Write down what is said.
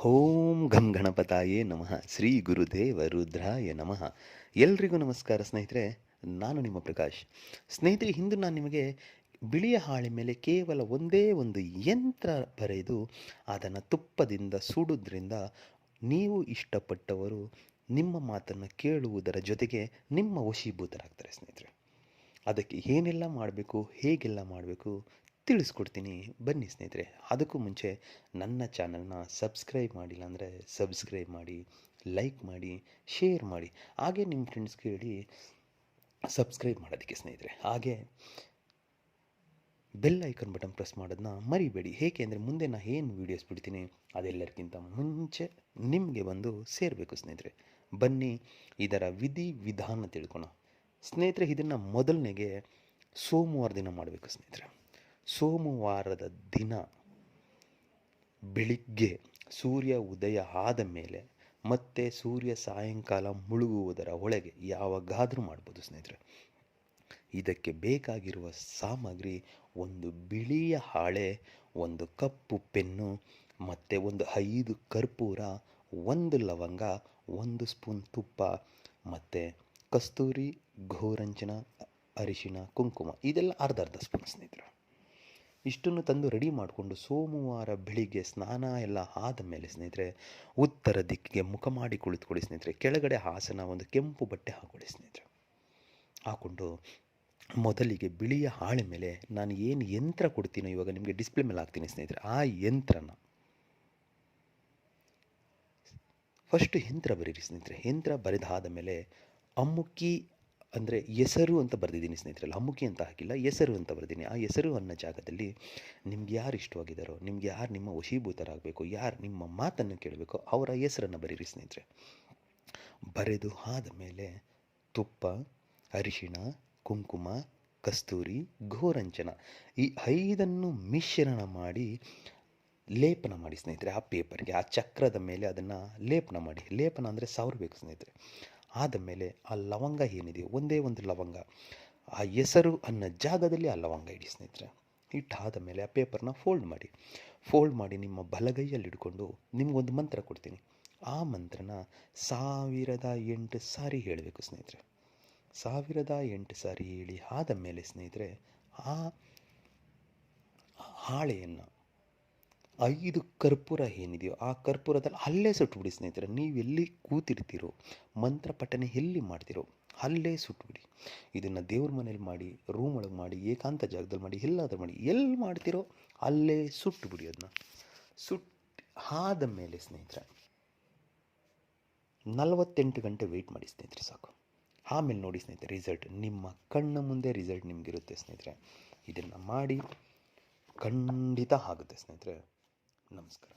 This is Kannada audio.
ಓಂ ಘಂ ಗಣಪತಾಯೇ ನಮಃ ಶ್ರೀ ಗುರುದೇವ ರುದ್ರಾಯ ನಮಃ. ಎಲ್ರಿಗೂ ನಮಸ್ಕಾರ ಸ್ನೇಹಿತರೆ, ನಾನು ನಿಮ್ಮ ಪ್ರಕಾಶ್. ಸ್ನೇಹಿತರೆ, ಇಂದು ನಾನು ನಿಮಗೆ ಬಿಳಿಯ ಹಾಳೆ ಮೇಲೆ ಕೇವಲ ಒಂದೇ ಒಂದು ಯಂತ್ರ ಬರೆದು ಅದನ್ನು ತುಪ್ಪದಿಂದ ಸುಡುವುದರಿಂದ ನೀವು ಇಷ್ಟಪಟ್ಟವರು ನಿಮ್ಮ ಮಾತನ್ನು ಕೇಳುವುದರ ಜೊತೆಗೆ ನಿಮ್ಮ ವಶೀಭೂತರಾಗ್ತಾರೆ ಸ್ನೇಹಿತರೆ. ಅದಕ್ಕೆ ಏನೆಲ್ಲ ಮಾಡಬೇಕು, ಹೇಗೆಲ್ಲ ಮಾಡಬೇಕು ತಿಳಿಸ್ಕೊಡ್ತೀನಿ, ಬನ್ನಿ ಸ್ನೇಹಿತರೆ. ಅದಕ್ಕೂ ಮುಂಚೆ ನನ್ನ ಚಾನಲ್ನ ಸಬ್ಸ್ಕ್ರೈಬ್ ಮಾಡಿಲ್ಲ ಅಂದರೆ ಸಬ್ಸ್ಕ್ರೈಬ್ ಮಾಡಿ, ಲೈಕ್ ಮಾಡಿ, ಶೇರ್ ಮಾಡಿ, ಹಾಗೆ ನಿಮ್ಮ ಫ್ರೆಂಡ್ಸ್ಗೆ ಹೇಳಿ ಸಬ್ಸ್ಕ್ರೈಬ್ ಮಾಡೋದಕ್ಕೆ ಸ್ನೇಹಿತರೆ. ಹಾಗೆ ಬೆಲ್ ಐಕನ್ ಬಟನ್ ಪ್ರೆಸ್ ಮಾಡೋದನ್ನ ಮರಿಬೇಡಿ. ಏಕೆ ಅಂದರೆ ಮುಂದೆ ನಾನು ಏನು ವೀಡಿಯೋಸ್ ಬಿಡ್ತೀನಿ ಅದೆಲ್ಲರಿಗಿಂತ ಮುಂಚೆ ನಿಮಗೆ ಬಂದು ಸೇರಬೇಕು ಸ್ನೇಹಿತರೆ. ಬನ್ನಿ ಇದರ ವಿಧಿ ವಿಧಾನ ತಿಳ್ಕೊಣ ಸ್ನೇಹಿತರೆ. ಇದನ್ನು ಮೊದಲನೇಗೆ ಸೋಮವಾರ ದಿನ ಮಾಡಬೇಕು ಸ್ನೇಹಿತರೆ. ಸೋಮವಾರದ ದಿನ ಬೆಳಿಗ್ಗೆ ಸೂರ್ಯ ಉದಯ ಆದ ಮೇಲೆ ಮತ್ತೆ ಸೂರ್ಯ ಸಾಯಂಕಾಲ ಮುಳುಗುವುದರ ಒಳಗೆ ಯಾವಾಗಾದರೂ ಮಾಡ್ಬೋದು ಸ್ನೇಹಿತರೆ. ಇದಕ್ಕೆ ಬೇಕಾಗಿರುವ ಸಾಮಗ್ರಿ ಒಂದು ಬಿಳಿಯ ಹಾಳೆ, ಒಂದು ಕಪ್ಪು ಪೆನ್ನು, ಮತ್ತು ಒಂದು 5 ಕರ್ಪೂರ, 1 ಲವಂಗ, 1 ಸ್ಪೂನ್ ತುಪ್ಪ, ಮತ್ತು ಕಸ್ತೂರಿ, ಗೋರಂಚನ, ಅರಿಶಿಣ, ಕುಂಕುಮ, ಇದೆಲ್ಲ ಅರ್ಧ ಸ್ಪೂನ್ ಸ್ನೇಹಿತರೆ. ಇಷ್ಟನ್ನು ತಂದು ರೆಡಿ ಮಾಡಿಕೊಂಡು ಸೋಮವಾರ ಬೆಳಿಗ್ಗೆ ಸ್ನಾನ ಎಲ್ಲ ಆದ ಮೇಲೆ ಸ್ನೇಹಿತರೆ ಉತ್ತರ ದಿಕ್ಕಿಗೆ ಮುಖ ಮಾಡಿ ಕುಳಿತುಕೊಳ್ಳಿ ಸ್ನೇಹಿತರೆ. ಕೆಳಗಡೆ ಹಾಸನ ಒಂದು ಕೆಂಪು ಬಟ್ಟೆ ಹಾಕೊಳ್ಳಿ ಸ್ನೇಹಿತರೆ. ಹಾಕ್ಕೊಂಡು ಮೊದಲಿಗೆ ಬಿಳಿಯ ಹಾಳೆ ಮೇಲೆ ನಾನು ಏನು ಯಂತ್ರ ಕೊಡ್ತೀನೋ ಇವಾಗ ನಿಮಗೆ ಡಿಸ್ಪ್ಲೇ ಮೇಲೆ ಹಾಕ್ತೀನಿ ಸ್ನೇಹಿತರೆ. ಆ ಯಂತ್ರನ ಫಸ್ಟು ಯಂತ್ರ ಬರೀರಿ ಸ್ನೇಹಿತರೆ. ಯಂತ್ರ ಬರೆದಾದ ಮೇಲೆ ಅಮ್ಮುಕ್ಕಿ ಅಂದರೆ ಹೆಸರು ಅಂತ ಬರೆದಿದ್ದೀನಿ ಸ್ನೇಹಿತರೆ. ಅಮ್ಮುಕ್ಕಿ ಅಂತ ಹಾಕಿಲ್ಲ, ಹೆಸರು ಅಂತ ಬರೆದಿದ್ದೀನಿ. ಆ ಹೆಸರು ಅನ್ನೋ ಜಾಗದಲ್ಲಿ ನಿಮ್ಗೆ ಯಾರು ಇಷ್ಟವಾಗಿದ್ದಾರೋ, ನಿಮ್ಗೆ ಯಾರು ನಿಮ್ಮ ವಶೀಭೂತರಾಗಬೇಕು, ಯಾರು ನಿಮ್ಮ ಮಾತನ್ನು ಕೇಳಬೇಕೋ ಅವರ ಹೆಸರನ್ನು ಬರೀರಿ ಸ್ನೇಹಿತರೆ. ಬರೆದು ಆದ ಮೇಲೆ ತುಪ್ಪ, ಅರಿಶಿಣ, ಕುಂಕುಮ, ಕಸ್ತೂರಿ, ಗೋರಂಚನ ಈ 5 ಮಿಶ್ರಣ ಮಾಡಿ ಲೇಪನ ಮಾಡಿ ಸ್ನೇಹಿತರೆ. ಆ ಪೇಪರ್ಗೆ, ಆ ಚಕ್ರದ ಮೇಲೆ ಅದನ್ನು ಲೇಪನ ಮಾಡಿ. ಲೇಪನ ಅಂದರೆ ಸವರಬೇಕು ಸ್ನೇಹಿತರೆ. ಆದ ಮೇಲೆ ಆ ಲವಂಗ ಏನಿದೆಯೋ ಒಂದೇ ಒಂದು ಲವಂಗ ಆ ಹೆಸರು ಅನ್ನೋ ಜಾಗದಲ್ಲಿ ಆ ಲವಂಗ ಇಡಿ ಸ್ನೇಹಿತರೆ. ಇಟ್ಟಾದ ಮೇಲೆ ಆ ಪೇಪರ್ನ ಫೋಲ್ಡ್ ಮಾಡಿ ನಿಮ್ಮ ಬಲಗೈಯಲ್ಲಿ ಹಿಡ್ಕೊಂಡು ನಿಮಗೊಂದು ಮಂತ್ರ ಕೊಡ್ತೀನಿ. ಆ ಮಂತ್ರನ 1008 ಸಾರಿ ಹೇಳಬೇಕು ಸ್ನೇಹಿತರೆ. 1008 ಸಾರಿ ಹೇಳಿ ಆದ ಮೇಲೆ ಸ್ನೇಹಿತರೆ ಆ ಹಾಳೆಯನ್ನು 5 ಕರ್ಪೂರ ಏನಿದೆಯೋ ಆ ಕರ್ಪೂರದಲ್ಲಿ ಅಲ್ಲೇ ಸುಟ್ಟುಬಿಡಿ ಸ್ನೇಹಿತರೆ. ನೀವು ಎಲ್ಲಿ ಕೂತಿರ್ತೀರೋ, ಮಂತ್ರ ಪಠನೆ ಎಲ್ಲಿ ಮಾಡ್ತೀರೋ ಅಲ್ಲೇ ಸುಟ್ಟುಬಿಡಿ. ಇದನ್ನು ದೇವ್ರ ಮನೇಲಿ ಮಾಡಿ, ರೂಮ್ ಒಳಗೆ ಮಾಡಿ, ಏಕಾಂತ ಜಾಗದಲ್ಲಿ ಮಾಡಿ, ಎಲ್ಲಾದರೂ ಮಾಡಿ, ಎಲ್ಲಿ ಮಾಡ್ತೀರೋ ಅಲ್ಲೇ ಸುಟ್ಟುಬಿಡಿ. ಅದನ್ನ ಆದ ಮೇಲೆ ಸ್ನೇಹಿತರೆ 48 ಗಂಟೆ ವೆಯ್ಟ್ ಮಾಡಿ ಸ್ನೇಹಿತರೆ, ಸಾಕು. ಆಮೇಲೆ ನೋಡಿ ಸ್ನೇಹಿತರೆ ರಿಸಲ್ಟ್ ನಿಮ್ಮ ಕಣ್ಣ ಮುಂದೆ ರಿಸಲ್ಟ್ ನಿಮಗಿರುತ್ತೆ ಸ್ನೇಹಿತರೆ. ಇದನ್ನು ಮಾಡಿ, ಖಂಡಿತ ಆಗುತ್ತೆ ಸ್ನೇಹಿತರೆ. ನಮಸ್ಕಾರ.